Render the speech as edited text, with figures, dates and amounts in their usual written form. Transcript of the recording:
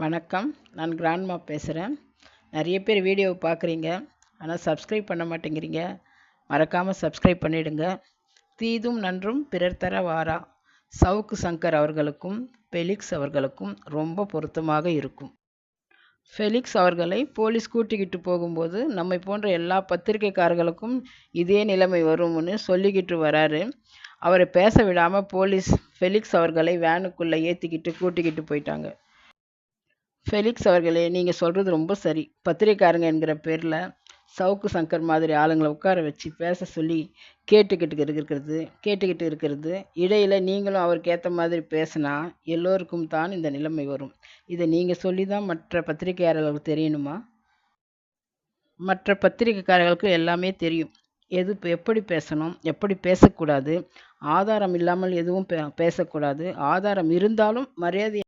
வணக்கம். நான் கிராண்ட்மா பேசுகிறேன். நிறைய பேர் வீடியோவை பார்க்குறீங்க, ஆனால் சப்ஸ்கிரைப் பண்ண மாட்டேங்கிறீங்க. மறக்காமல் சப்ஸ்கிரைப் பண்ணிடுங்க. தீதும் நன்றும் பிறர் தர வாரா சவுக்கு சங்கர் அவர்களுக்கும் ஃபெலிக்ஸ் அவர்களுக்கும் ரொம்ப பொருத்தமாக இருக்கும். ஃபெலிக்ஸ் அவர்களை போலீஸ் கூட்டிக்கிட்டு போகும்போது நம்மை போன்ற எல்லா பத்திரிகைக்காரர்களுக்கும் இதே நிலைமை வரும்னு சொல்லிக்கிட்டு வராரு. அவரை பேச விடாமல் போலீஸ் ஃபெலிக்ஸ் அவர்களை வேனுக்குள்ளே ஏற்றிக்கிட்டு கூட்டிக்கிட்டு போயிட்டாங்க. ஃபெலிக்ஸ் அவர்களே, நீங்கள் சொல்கிறது ரொம்ப சரி. பத்திரிக்காரங்க என்கிற பேரில் சவுக்கு சங்கர் மாதிரி ஆளுங்களை உட்கார வச்சு பேச சொல்லி கேட்டுக்கிட்டு இருக்கிறது. இடையில் நீங்களும் அவருக்கு ஏற்ற மாதிரி பேசினா எல்லோருக்கும் தான் இந்த நிலைமை வரும். இதை நீங்கள் சொல்லி தான் மற்ற பத்திரிகையாளர்களுக்கு தெரியணுமா? மற்ற பத்திரிகைக்காரர்களுக்கு எல்லாமே தெரியும். எப்படி பேசணும், எப்படி பேசக்கூடாது, ஆதாரம் இல்லாமல் எதுவும் பேசக்கூடாது, ஆதாரம் இருந்தாலும் மரியாதை